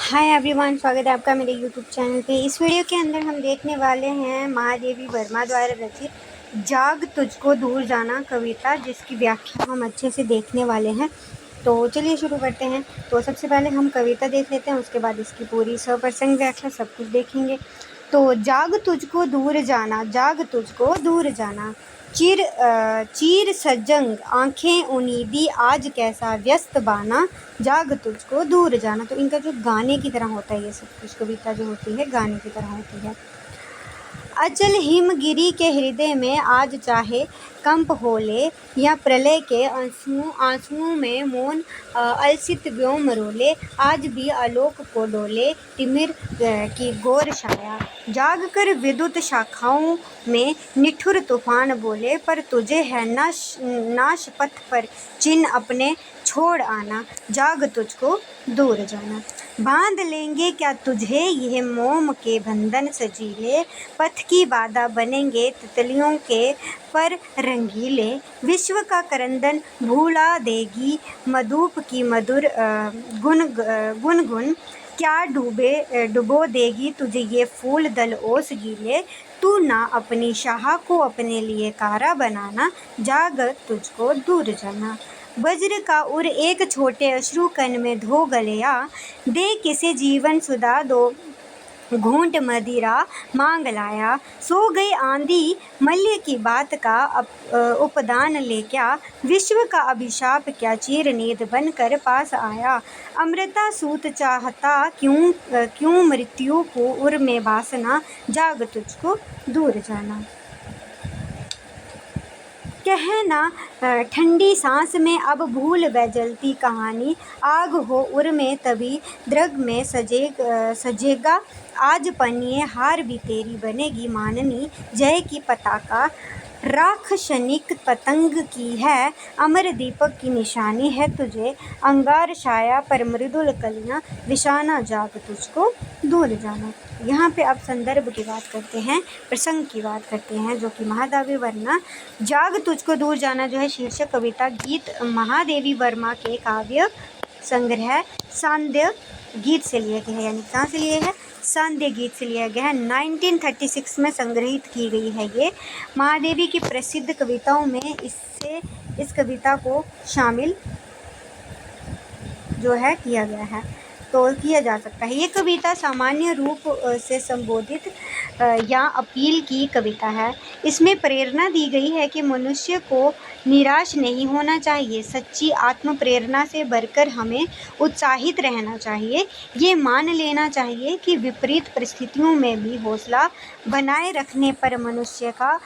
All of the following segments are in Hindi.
हाय एवरीवन, स्वागत है आपका मेरे यूट्यूब चैनल पे। इस वीडियो के अंदर हम देखने वाले हैं महादेवी वर्मा द्वारा रचित जाग तुझको दूर जाना कविता, जिसकी व्याख्या हम अच्छे से देखने वाले हैं। तो चलिए शुरू करते हैं। तो सबसे पहले हम कविता देख लेते हैं, उसके बाद इसकी पूरी सप्रसंग व्याख्या सब कुछ देखेंगे। तो जाग तुझको दूर जाना, जाग तुझको दूर जाना, चीर सजंग आंखें उनीदी, आज कैसा व्यस्त बाना, जाग तुझको दूर जाना। तो इनका जो गाने की तरह होता है, ये सब कुछ कविता जो होती है गाने की तरह होती है। अचल हिमगिरी के हृदय में आज चाहे कंप हो ले, या प्रलय के आंसुओं में मौन अलसित व्योम रोले, आज भी आलोक को डोले तिमिर की गौर छाया, जाग कर विद्युत शाखाओं में निठुर तूफान बोले, पर तुझे है नाश पथ पर चिन्ह अपने छोड़ आना, जाग तुझको दूर जाना। बांध लेंगे क्या तुझे यह मोम के बंधन सजीले, पथ की बाधा बनेंगे तितलियों के पर रंगीले, विश्व का करंदन भूला देगी मधुप की मधुर गुनगुन, क्या डुबो देगी तुझे ये फूल दल ओस गीले, तू ना अपनी शाह को अपने लिए कारा बनाना, जाग तुझको दूर जाना। वज्र का उर एक छोटे अश्रु कण में धो गलिया, दे किसे जीवन सुधा दो घूंट मदिरा मांग लाया, सो गई आंधी मल्य की बात का उपदान ले क्या, विश्व का अभिशाप क्या चीर नींद बनकर पास आया, अमृता सूत चाहता क्यों मृत्यु को उर में बासना, जाग तुझको दूर जाना। कहना ठंडी सांस में अब भूल व जलती कहानी, आग हो उर में तभी द्रग में सजेगा, आज पनिए हार भी तेरी बनेगी माननी, जय की पताका राख क्षणिक पतंग की है, अमर दीपक की निशानी है तुझे अंगार छाया पर मृदुल कलियां विशाना, जाग तुझको दूर जाना। यहाँ पे अब संदर्भ की बात करते हैं, प्रसंग की बात करते हैं, जो कि महादेवी वर्मा जाग तुझको दूर जाना जो है शीर्षक कविता गीत महादेवी वर्मा के काव्य संग्रह सांध्य गीत से लिए गए हैं। यानी कहाँ से लिए है? सांध्य गीत से लिया गया है। 1936 में संग्रहित की गई है। ये महादेवी की प्रसिद्ध कविताओं में इस कविता को शामिल जो है किया गया है, तो किया जा सकता है। ये कविता सामान्य रूप से संबोधित या अपील की कविता है। इसमें प्रेरणा दी गई है कि मनुष्य को निराश नहीं होना चाहिए, सच्ची आत्म प्रेरणा से भरकर हमें उत्साहित रहना चाहिए। ये मान लेना चाहिए कि विपरीत परिस्थितियों में भी हौसला बनाए रखने पर मनुष्य का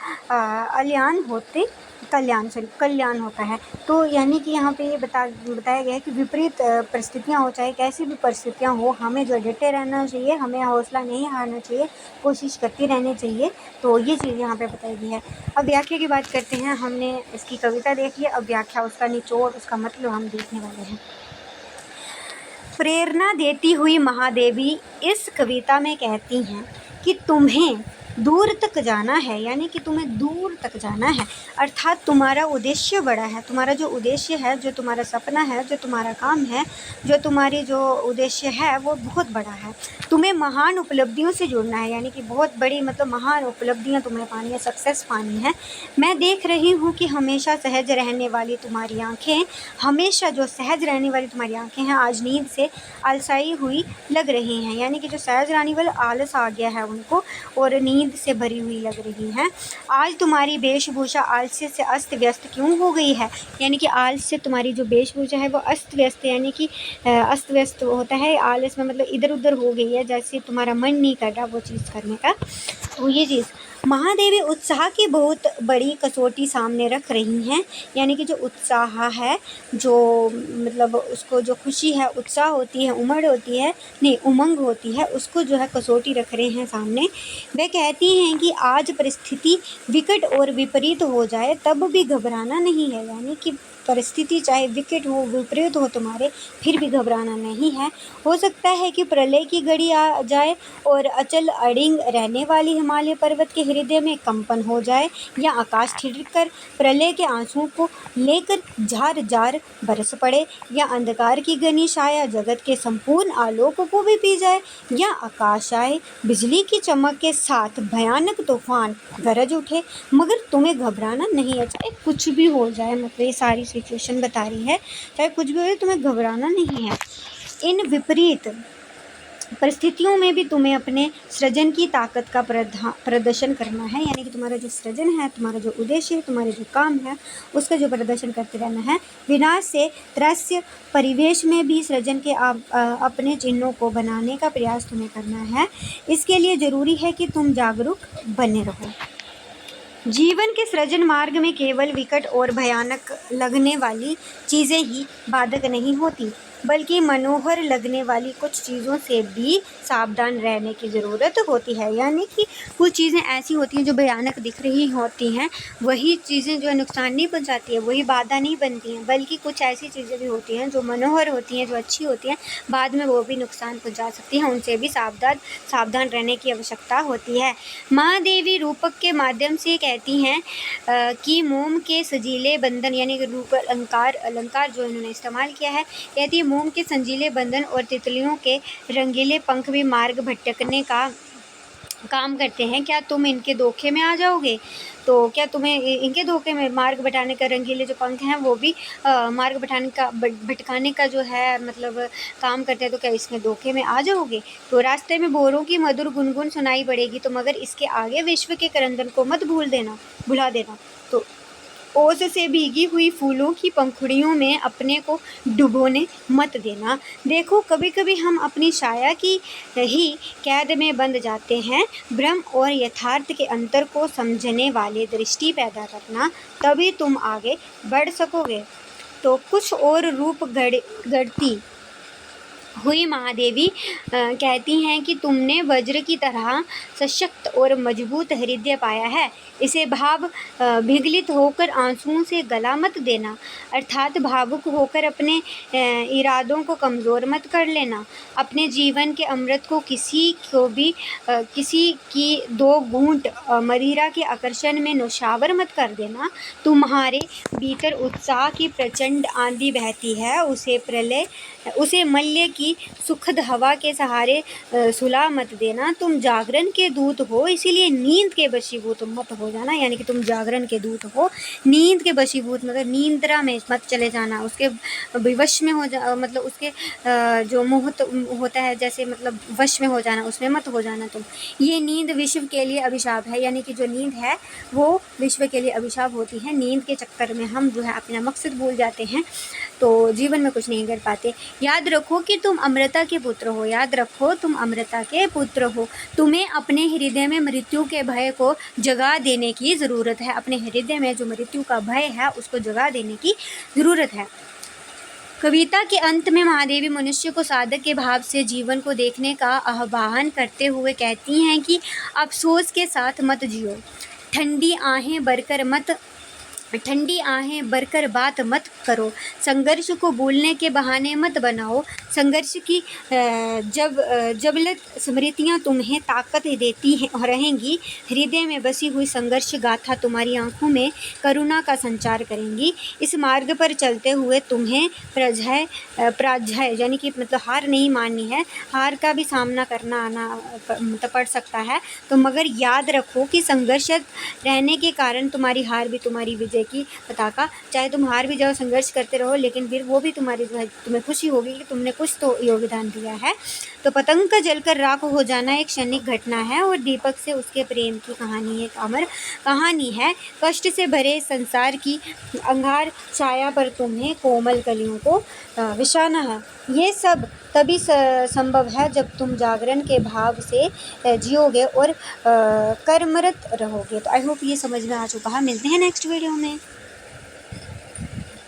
कल्याण होता है। तो यानी कि यहाँ पे ये बताया गया है कि विपरीत परिस्थितियाँ हो, चाहे कैसी भी परिस्थितियाँ हो, हमें जो डटे रहना चाहिए, हमें हौसला नहीं हारना चाहिए, कोशिश करती रहनी चाहिए। तो ये चीज़ यहाँ पे बताई गई है। अब व्याख्या की बात करते हैं। हमने इसकी कविता देख ली, अब व्याख्या, उसका निचोड़, उसका मतलब हम देखने वाले हैं। प्रेरणा देती हुई महादेवी इस कविता में कहती हैं कि तुम्हें दूर तक जाना है, यानी कि तुम्हें दूर तक जाना है, अर्थात तुम्हारा उद्देश्य बड़ा है। तुम्हारा जो उद्देश्य है, जो तुम्हारा सपना है, जो तुम्हारा काम है, जो तुम्हारी जो उद्देश्य है, वो बहुत बड़ा है। तुम्हें महान उपलब्धियों से जुड़ना है, यानी कि बहुत बड़ी मतलब महान उपलब्धियां तुम्हें पानी है, सक्सेस पानी है। मैं देख रही हूँ कि हमेशा सहज रहने वाली तुम्हारी आँखें, हमेशा जो सहज रहने वाली तुम्हारी आँखें हैं, आज नींद से आलसाई हुई लग रही हैं। यानी कि जो सहज रहने वाले आलस आ गया है उनको, और नींद से भरी हुई लग रही हैं। आज तुम्हारी वेशभूषा आलस्य से अस्त व्यस्त क्यों हो गई है? यानी कि आलस से तुम्हारी जो वेशभूषा है वो अस्त व्यस्त, यानी कि अस्त व्यस्त होता है आलस में, मतलब इधर उधर हो गई है, जैसे तुम्हारा मन नहीं कर रहा वो चीज़ करने का। तो ये चीज़ महादेवी उत्साह की बहुत बड़ी कसौटी सामने रख रही हैं। यानी कि जो उत्साह है, जो मतलब उसको जो खुशी है, उत्साह होती है, उमंग होती है, उसको जो है कसौटी रख रहे हैं सामने। वे कहती हैं कि आज परिस्थिति विकट और विपरीत हो जाए तब भी घबराना नहीं है। यानी कि परिस्थिति चाहे विकट हो, विपरीत हो तुम्हारे, फिर भी घबराना नहीं है। हो सकता है कि प्रलय की घड़ी आ जाए और अचल अड़िंग रहने वाली हिमालय पर्वत के हृदय में कंपन हो जाए, या आकाश ठिठक कर प्रलय के आंसुओं को लेकर जार जार बरस पड़े, या अंधकार की घनी छाया जगत के संपूर्ण आलोक को भी पी जाए, या आकाश आए बिजली की चमक के साथ भयानक तूफान गरज उठे, मगर तुम्हें घबराना नहीं है। चाहे कुछ भी हो जाए, मतलब ये सारी सिचुएशन बता रही है, चाहे कुछ भी हो जाए तुम्हें घबराना नहीं है। इन विपरीत परिस्थितियों में भी तुम्हें अपने सृजन की ताकत का प्रदर्शन करना है, यानी कि तुम्हारा जो सृजन है, तुम्हारा जो उद्देश्य है, तुम्हारे जो काम है, उसका जो प्रदर्शन करते रहना है। विनाश से त्रस्त परिवेश में भी सृजन के अपने चिन्हों को बनाने का प्रयास तुम्हें करना है। इसके लिए ज़रूरी है कि तुम जागरूक बने रहो। जीवन के सृजन मार्ग में केवल विकट और भयानक लगने वाली चीज़ें ही बाधक नहीं होती, बल्कि मनोहर लगने वाली कुछ चीज़ों से भी सावधान रहने की ज़रूरत होती है। यानी कि कुछ चीज़ें ऐसी होती हैं जो भयानक दिख रही होती हैं, वही चीज़ें जो नुकसान नहीं पहुंचाती है, वही बाधा नहीं बनती हैं, बल्कि कुछ ऐसी चीज़ें भी होती हैं जो मनोहर होती हैं, जो अच्छी होती हैं, बाद में वो भी नुकसान पहुँचा सकती हैं। उनसे भी सावधान रहने की आवश्यकता होती है। महादेवी रूपक के माध्यम से कहती हैं कि मोम के सजीले बंधन, यानी कि रूप अलंकार जो इन्होंने इस्तेमाल किया है, कहती है मोम के संजीले बंधन और तितलियों के रंगीले पंख भी मार्ग भटकने का काम करते हैं। क्या तुम इनके धोखे में आ जाओगे? तो क्या तुम्हें इनके धोखे में मार्ग भटकाने का, रंगीले जो पंख हैं वो भी मार्ग भटकाने का जो है मतलब काम करते हैं, तो क्या इसमें धोखे में आ जाओगे? तो रास्ते में भौरों की मधुर गुनगुन सुनाई पड़ेगी, तो मगर इसके आगे विश्व के क्रंदन को मत भुला देना। तो ओस से भीगी हुई फूलों की पंखुड़ियों में अपने को डुबोने मत देना। देखो, कभी कभी हम अपनी छाया की ही कैद में बंध जाते हैं। भ्रम और यथार्थ के अंतर को समझने वाले दृष्टि पैदा करना, तभी तुम आगे बढ़ सकोगे। तो कुछ और रूप गढ़ती हुई महादेवी कहती हैं कि तुमने वज्र की तरह सशक्त और मजबूत हृदय पाया है। इसे भाव विगलित होकर आंसुओं से गला मत देना, अर्थात भावुक होकर अपने इरादों को कमज़ोर मत कर लेना। अपने जीवन के अमृत को किसी की दो घूंट मदिरा के आकर्षण में नौशावर मत कर देना। तुम्हारे भीतर उत्साह की प्रचंड आंधी बहती है, उसे मल्य की सुखद हवा के सहारे सुला मत देना। तुम जागरण के दूत हो, इसीलिए नींद के वशीभूत मत हो जाना। यानी कि तुम जागरण के दूत हो, नींद के वशीभूत मतलब निंद्रा में मत चले जाना, उसके विवश में हो जा, मतलब उसके जो मोह होता है जैसे मतलब वश में हो जाना, उसमें मत हो जाना तुम। ये नींद विश्व के लिए अभिशाप है, यानी कि जो नींद है वो विश्व के लिए अभिशाप होती है। नींद के चक्कर में हम जो है अपना मकसद भूल जाते हैं, तो जीवन में कुछ नहीं कर पाते। याद रखो कि तुम अमृता के पुत्र हो, याद रखो तुम अमृता के पुत्र हो। तुम्हें अपने हृदय में मृत्यु के भय को जगा देने की ज़रूरत है। अपने हृदय में जो मृत्यु का भय है उसको जगा देने की ज़रूरत है। कविता के अंत में महादेवी मनुष्य को साधक के भाव से जीवन को देखने का आह्वान करते हुए कहती हैं कि अफसोस के साथ मत जियो, ठंडी आहें भरकर बात मत करो, संघर्ष को भूलने के बहाने मत बनाओ। संघर्ष की जबलत स्मृतियाँ तुम्हें ताकत देती हैं रहेंगी। हृदय में बसी हुई संघर्ष गाथा तुम्हारी आंखों में करुणा का संचार करेंगी। इस मार्ग पर चलते हुए तुम्हें पराजय यानी कि मतलब हार नहीं माननी है, हार का भी सामना करना पड़ सकता है। तो मगर याद रखो कि संघर्ष रहने के कारण तुम्हारी हार भी तुम्हारी विजय की पताका, चाहे तुम हार भी जाओ, संघर्ष करते रहो, लेकिन फिर वो भी तुम्हारी जो है तुम्हें खुशी होगी कि तुमने कुछ तो योगदान दिया है। तो पतंग का जलकर राख हो जाना एक क्षणिक घटना है और दीपक से उसके प्रेम की कहानी एक अमर कहानी है। कष्ट से भरे संसार की अंगार छाया पर तुम्हें कोमल कलियों को बिछाना है। ये सब तभी संभव है जब तुम जागरण के भाव से जियोगे और कर्मरत रहोगे। तो आई होप ये समझ में आ चुका है। मिलते हैं नेक्स्ट वीडियो में।